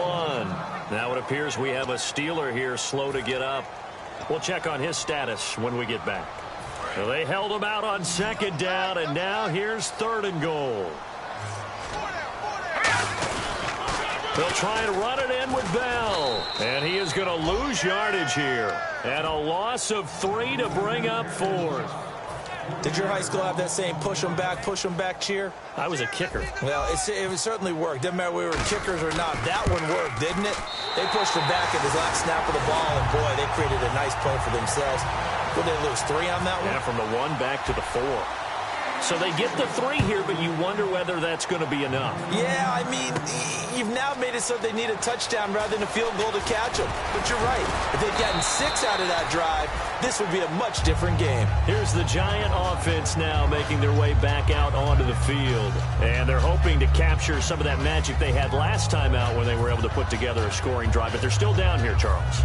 Now it appears we have a Steeler here slow to get up. We'll check on his status when we get back. So they held him out on 2nd down, and now here's 3rd and goal. They'll try and run it in with Bell. And he is going to lose yardage here. And a loss of 3 to bring up 4th. Did your high school have that same push them back cheer? I was a kicker. Well, it certainly worked. Didn't matter whether we were kickers or not. That one worked, didn't it? They pushed him back at his last snap of the ball, and boy, they created a nice play for themselves. Would they lose 3 on that one? Yeah, from the 1 back to the 4. So they get the 3 here, but you wonder whether that's going to be enough. Yeah, I mean, you've now made it so they need a touchdown rather than a field goal to catch them. But you're right. If they'd gotten 6 out of that drive, this would be a much different game. Here's the Giant offense now making their way back out onto the field. And they're hoping to capture some of that magic they had last time out when they were able to put together a scoring drive. But they're still down here, Charles.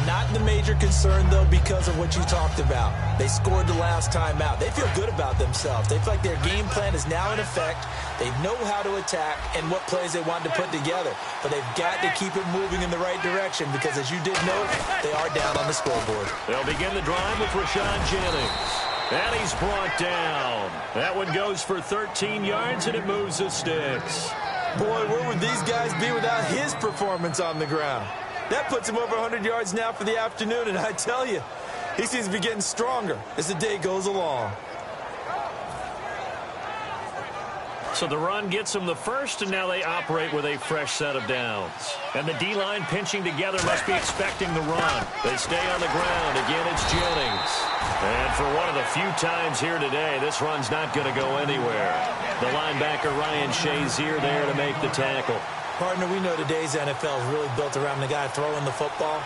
Not the major concern, though, because of what you talked about. They scored the last time out. They feel good about themselves. They feel like their game plan is now in effect. They know how to attack and what plays they want to put together. But they've got to keep it moving in the right direction because, as you did note, they are down on the scoreboard. They'll begin the drive with Rashawn Jennings. And he's brought down. That one goes for 13 yards, and it moves the sticks. Boy, where would these guys be without his performance on the ground? That puts him over 100 yards now for the afternoon, and I tell you, he seems to be getting stronger as the day goes along. So the run gets them the first, and now they operate with a fresh set of downs. And the D-line pinching together must be expecting the run. They stay on the ground. Again, it's Jennings. And for one of the few times here today, this run's not going to go anywhere. The linebacker, Ryan Shazier, there to make the tackle. Partner, we know today's NFL is really built around the guy throwing the football.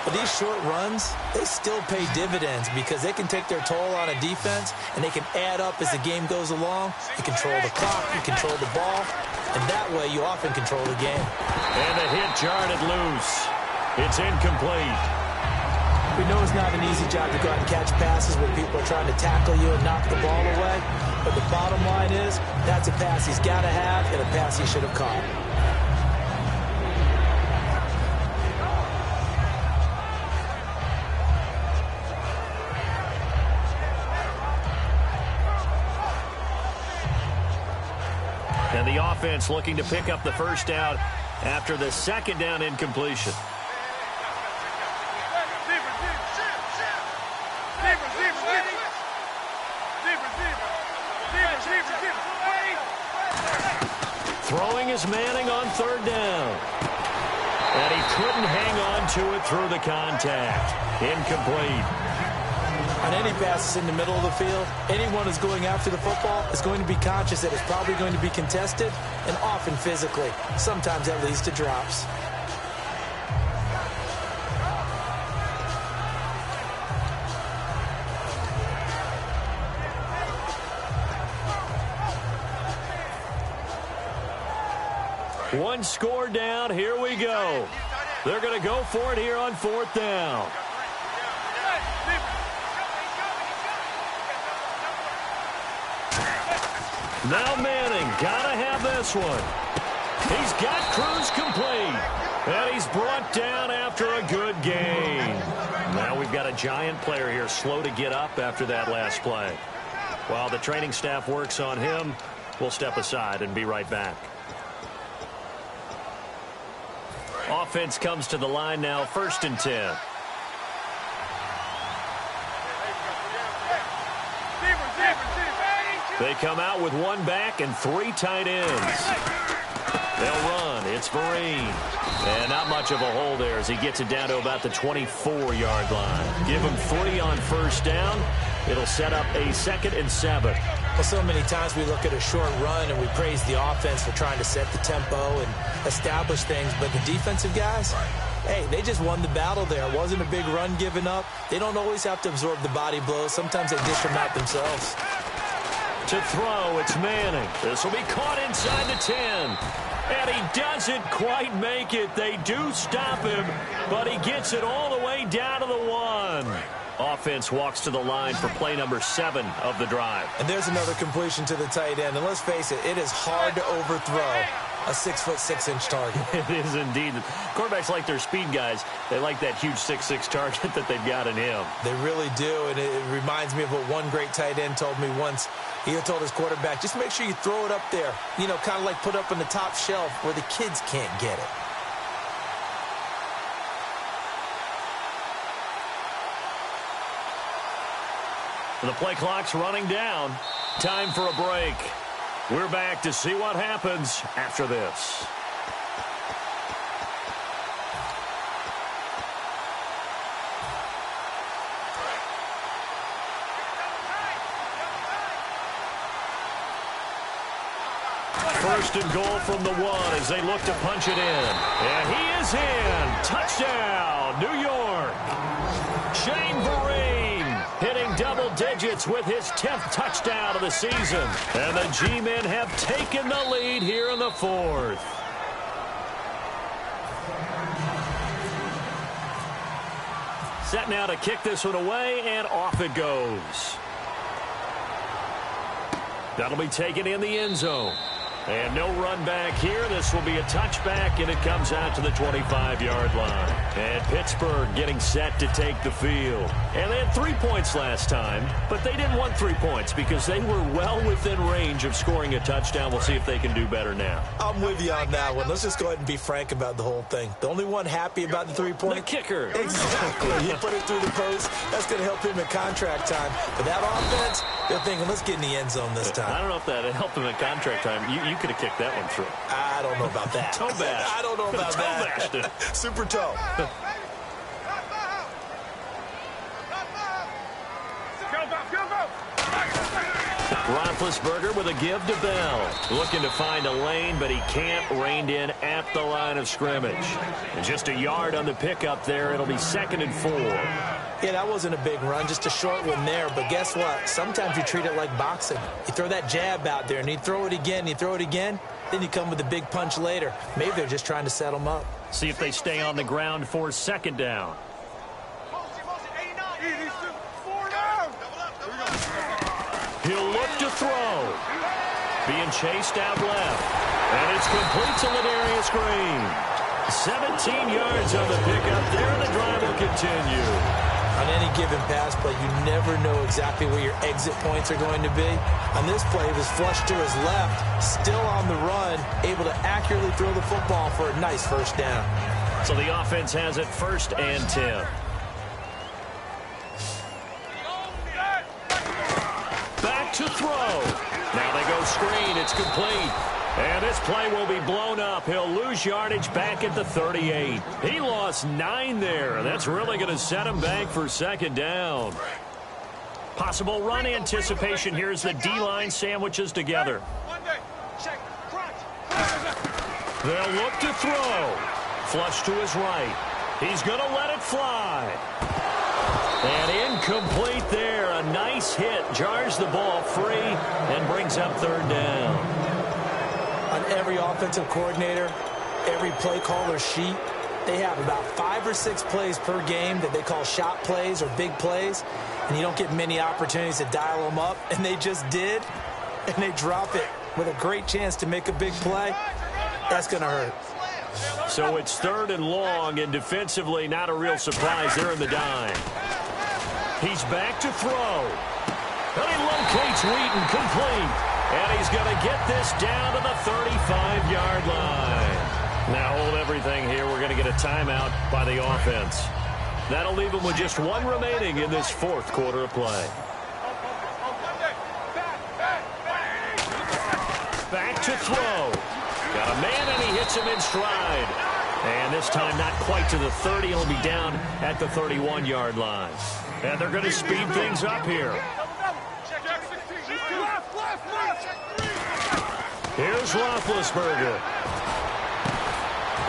But these short runs, they still pay dividends because they can take their toll on a defense, and they can add up as the game goes along. You control the clock, you control the ball, and that way you often control the game. And the hit jarred loose. It's incomplete. We know it's not an easy job to go out and catch passes when people are trying to tackle you and knock the ball away. But the bottom line is, that's a pass he's got to have and a pass he should have caught. And the offense looking to pick up the first down after the second down incompletion. Throwing is Manning on third down. And he couldn't hang on to it through the contact. Incomplete. On any passes in the middle of the field, anyone who's going after the football is going to be conscious that it's probably going to be contested, and often physically. Sometimes that leads to drops. One score down. Here we go. They're going to go for it here on fourth down. Now Manning, gotta have this one. He's got Cruz complete. And he's brought down after a good gain. Now we've got a Giant player here slow to get up after that last play. While the training staff works on him, we'll step aside and be right back. Offense comes to the line now, 1st and 10. They come out with one back and 3 tight ends. They'll run. It's Vereen. And not much of a hole there as he gets it down to about the 24-yard line. Give him 3 on first down. It'll set up a 2nd and 7. Well, so many times we look at a short run and we praise the offense for trying to set the tempo and establish things. But the defensive guys, hey, they just won the battle there. It wasn't a big run given up. They don't always have to absorb the body blows. Sometimes they dish them out themselves. To throw, it's Manning. This will be caught inside the 10. And he doesn't quite make it. They do stop him, but he gets it all the way down to the 1. Offense walks to the line for play number 7 of the drive. And there's another completion to the tight end. And let's face it, it is hard to overthrow a 6'6" target. It is indeed. Quarterbacks like their speed guys. They like that huge 6'6" target that they've got in him. They really do. And it reminds me of what one great tight end told me once. He had told his quarterback, just make sure you throw it up there. You know, kind of like put up on the top shelf where the kids can't get it. The play clock's running down. Time for a break. We're back to see what happens after this. First and goal from the 1 as they look to punch it in. And he is in. Touchdown, New York. Shane Vereen hitting double digits with his 10th touchdown of the season. And the G-men have taken the lead here in the 4th. Set now to kick this one away, and off it goes. That'll be taken in the end zone. And no run back here. This will be a touchback, and it comes out to the 25-yard line. And Pittsburgh getting set to take the field. And they had 3 points last time, but they didn't want 3 points because they were well within range of scoring a touchdown. We'll see if they can do better now. I'm with you on that one. Let's just go ahead and be frank about the whole thing. The only one happy about the 3-point? The kicker. Exactly. He put it through the post. That's going to help him in contract time. But that offense, they're thinking, let's get in the end zone this time. I don't know if that helped him in contract time. You could have kicked that one through. I don't know about that. Toe bash. I don't know about that. Toe bashed. Super toe. Roethlisberger with a give to Bell. Looking to find a lane, but he can't. Reined in at the line of scrimmage. And just a yard on the pickup there. It'll be 2nd and 4. Yeah, that wasn't a big run, just a short one there. But guess what? Sometimes you treat it like boxing. You throw that jab out there, and you throw it again, then you come with a big punch later. Maybe they're just trying to set them up. See if they stay on the ground for 2nd down. He'll look to throw. Being chased out left. And it's complete to Ladarius Green. 17 yards on the pickup there, and the drive will continue. On any given pass play, you never know exactly where your exit points are going to be. On this play, it was flushed to his left, still on the run, able to accurately throw the football for a nice first down. So the offense has it 1st and 10. Back to throw. Now they go screen. It's complete. And this play will be blown up. He'll lose yardage back at the 38. He lost 9 there. That's really going to set him back for 2nd down. Possible run anticipation here as the D-line sandwiches together. They'll look to throw. Flush to his right. He's going to let it fly. And incomplete there. A nice hit. Jars the ball free and brings up 3rd down. On every offensive coordinator, every play caller sheet, they have about 5 or 6 plays per game that they call shot plays or big plays, and you don't get many opportunities to dial them up, and they just did, and they drop it with a great chance to make a big play. That's going to hurt. So it's 3rd and long, and defensively not a real surprise. They're in the dime. He's back to throw. And he locates Wheaton, complete. And he's going to get this down to the 35-yard line. Now hold everything here. We're going to get a timeout by the offense. That'll leave them with just 1 remaining in this 4th quarter of play. Back to throw. Got a man, and he hits him in stride. And this time not quite to the 30. He'll be down at the 31-yard line. And they're going to speed things up here. Here's Roethlisberger.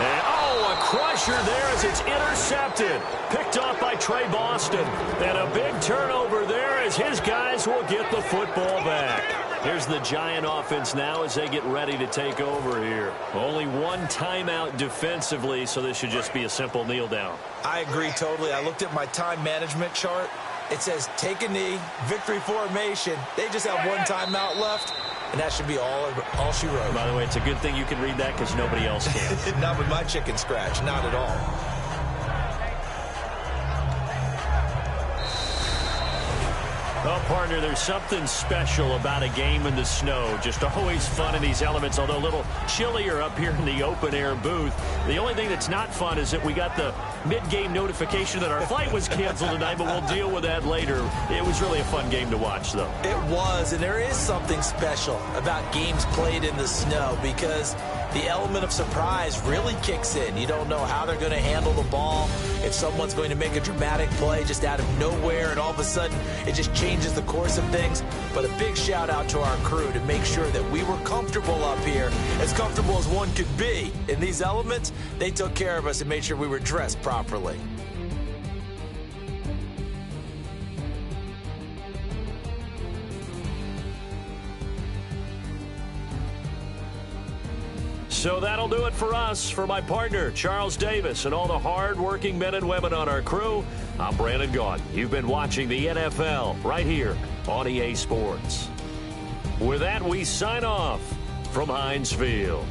And, a crusher there as it's intercepted. Picked off by Trey Boston. And a big turnover there as his guys will get the football back. Here's the Giant offense now as they get ready to take over here. Only 1 timeout defensively, so this should just be a simple kneel down. I agree totally. I looked at my time management chart. It says take a knee, victory formation. They just have 1 timeout left. And that should be all she wrote. By the way, it's a good thing you can read that because nobody else can. Not with my chicken scratch. Not at all. Oh, partner, there's something special about a game in the snow. Just always fun in these elements, although a little chillier up here in the open-air booth. The only thing that's not fun is that we got the mid-game notification that our flight was canceled tonight, but we'll deal with that later. It was really a fun game to watch, though. It was, and there is something special about games played in the snow because the element of surprise really kicks in. You don't know how they're going to handle the ball, if someone's going to make a dramatic play just out of nowhere, and all of a sudden it just changes the course of things. But a big shout out to our crew to make sure that we were comfortable up here, as comfortable as one could be. In these elements, they took care of us and made sure we were dressed properly. So that'll do it for us. For my partner, Charles Davis, and all the hard-working men and women on our crew, I'm Brandon Gaudin. You've been watching the NFL right here on EA Sports. With that, we sign off from Heinz Field.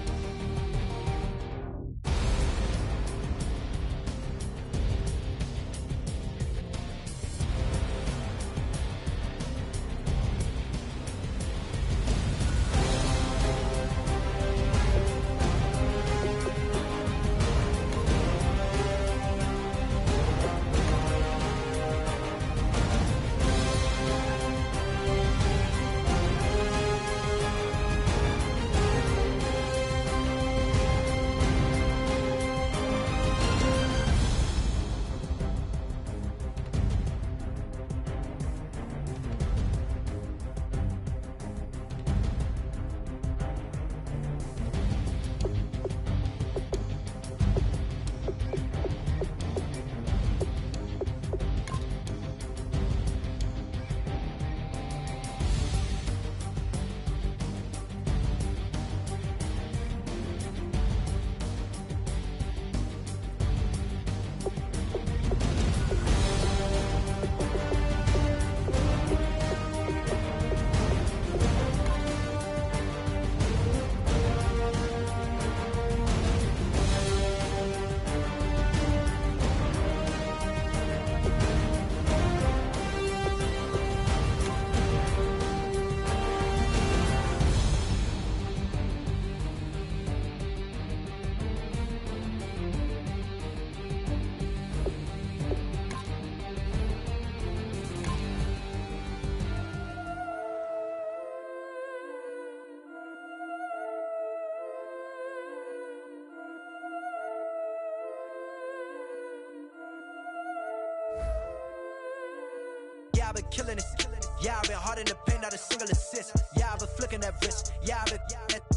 Yeah, I've been killing it. Yeah, I've been hard in the paint, not a single assist. Yeah, I've been flicking that wrist. Yeah, I've been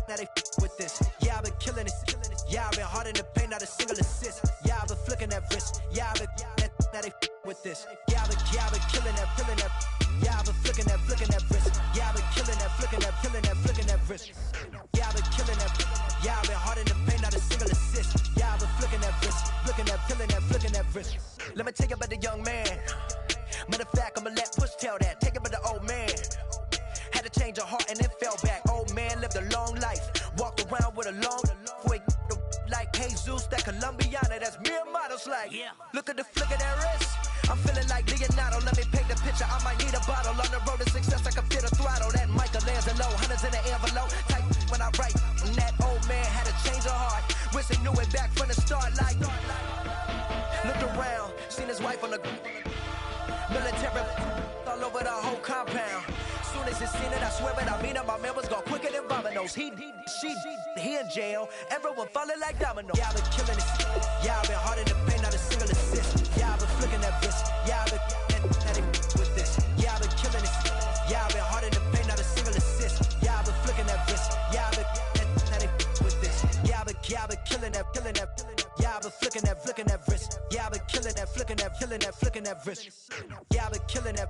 now they with this. Yeah, I've been killing it. Yeah, I've been hard in the paint, not a single assist. Yeah, I've been flicking that wrist. Yeah, I've been now they with this. Yeah, I've been killing that. Yeah, I've been flicking that wrist. Yeah, I've been killing that, flicking that wrist. Yeah, I've been killing that. Yeah, I've been hard in the paint, not a single assist. Yeah, I've been flicking that wrist, flicking that wrist. Let me tell you about the young man. Matter of fact, I'ma let push tell that. Take it by the old man. Had to change her heart and then fell back. Old man lived a long life. Walked around with a long way like Jesus, that Colombiana. That's mere models like. Yeah. Look at the flick of that wrist. I'm feeling like Leonardo. Let me paint the picture. I might need a bottle. On the road to success, I can feel the throttle. That Michelangelo, hundreds in the envelope. Type when I write. And that old man had to change her heart. Wish he knew it back from the start. Like, looked around, seen his wife on the military all over the whole compound. Soon as he seen it, I swear it, I mean it, my man was gone quicker than Domino's. He in jail, everyone falling like dominoes. Yeah, I've been killing it. Yeah, I've been hard in the paint, not a single assist. Yeah, I've been flicking that wrist. Yeah, I've been with this. Yeah, I've been killing it. Yeah, I've been hard in the paint, not a single assist. Yeah, I've been flicking that wrist. Yeah, I've been with this. Yeah, I've been killing that. Yeah, I've been flicking that wrist. Yeah, I've been killing that, flicking that wrist. Yeah, I've been killing that.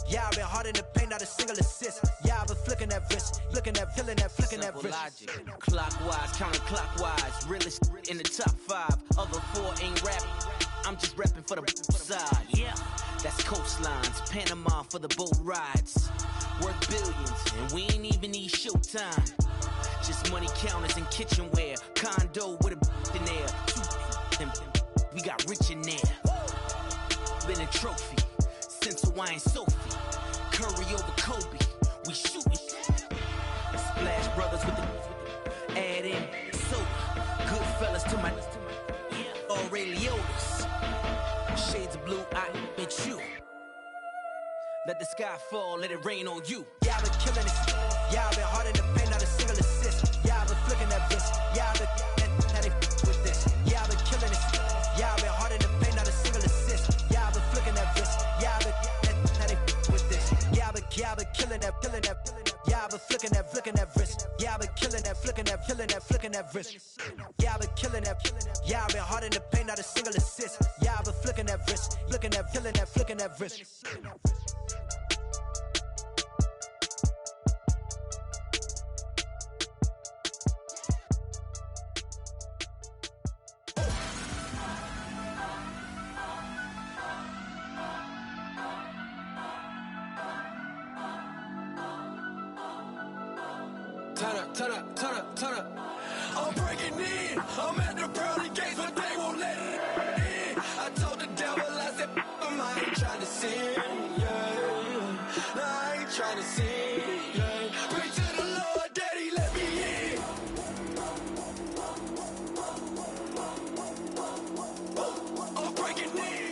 Yeah, I've been hard in the paint, not a single assist. Yeah, I've been flicking that wrist, flicking that wrist. Logic. Clockwise, counterclockwise, realest in the top 5. Other 4 ain't rap. I'm just repping for the side. Yeah, that's coastlines, Panama for the boat rides. Worth billions, and we ain't even need showtime. Just money counters and kitchenware. Condo with a in there. We got rich in there. Been a trophy since Hawaiian Sophie. Curry over Kobe. We shooting. Splash Brothers with the add in soda. Good fellas to my Aureliotas. Shades of blue, I bet you. Let the sky fall, let it rain on you. Y'all been killing it. Y'all been hard in the paint, not a single assist. Y'all been flicking that wrist. Y'all been now they with this. Y'all been killing it. Y'all been hard in the paint, not a single assist. Y'all been flicking that wrist. Y'all been now they with this. Y'all been killing that. Y'all been flicking that wrist. Y'all been killing that, flicking that wrist. Y'all been killing that. Y'all been hard in the paint, not a single assist. Y'all been flicking that wrist, flicking that wrist. Turn up. I'm breaking in. I'm at the pearly gates, but they won't let it in. I told the devil, I said, I ain't trying to sin, yeah. No, I ain't trying to sin, yeah. Pray to the Lord, Daddy, let me in. I'm breaking in.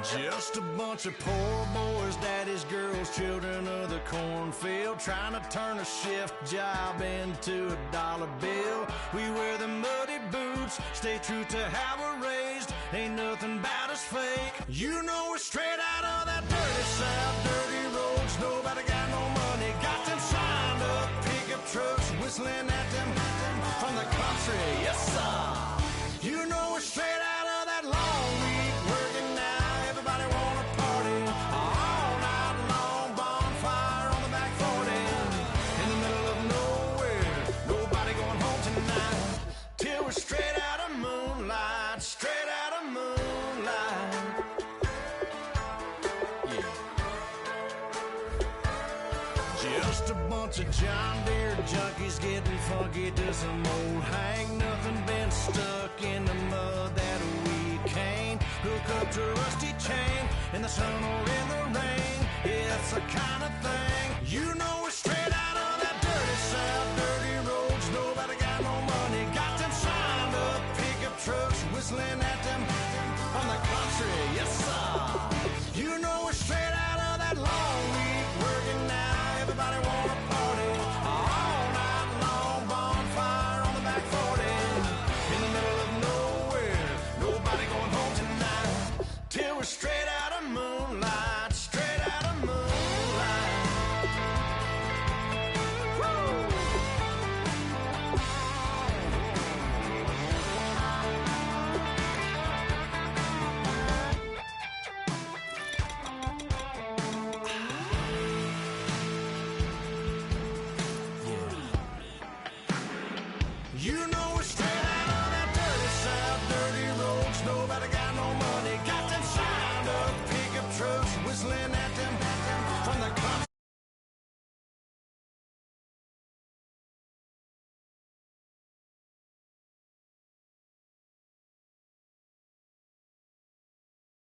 Just a bunch of poor boys, daddy's girls, children of the cornfield, trying to turn a shift job into a dollar bill. We wear the muddy boots, stay true to how we're raised. Ain't nothing about us fake. You know we're straight out of that dirty south, dirty roads. Nobody got no money, got them signed up pickup trucks, whistling at them from the country. Yes, sir. You know we're straight out of that long week working now. Everybody wanna party all night long, bonfire on the back 40 in the middle of nowhere. Nobody going home tonight till we're straight out of moonlight, straight out of moonlight. Yeah. Just a bunch of John Deere junkies getting funky to some old hang. Nothing been stuck in the mud that we can't hook up to a rusty chain in the sun or in the rain. It's the kind of thing, you know we're straight out of that dirty south, dirty roads. Nobody got no money, got them signed up pickup trucks, whistling at them from the country. Yes, sir. You know we're straight out of that long week working now. Everybody wanna party all night long, bonfire on the back 40 in the middle of nowhere. Nobody going home tonight till we're straight out of moonlight, straight out of moonlight. Woo! You know we're straight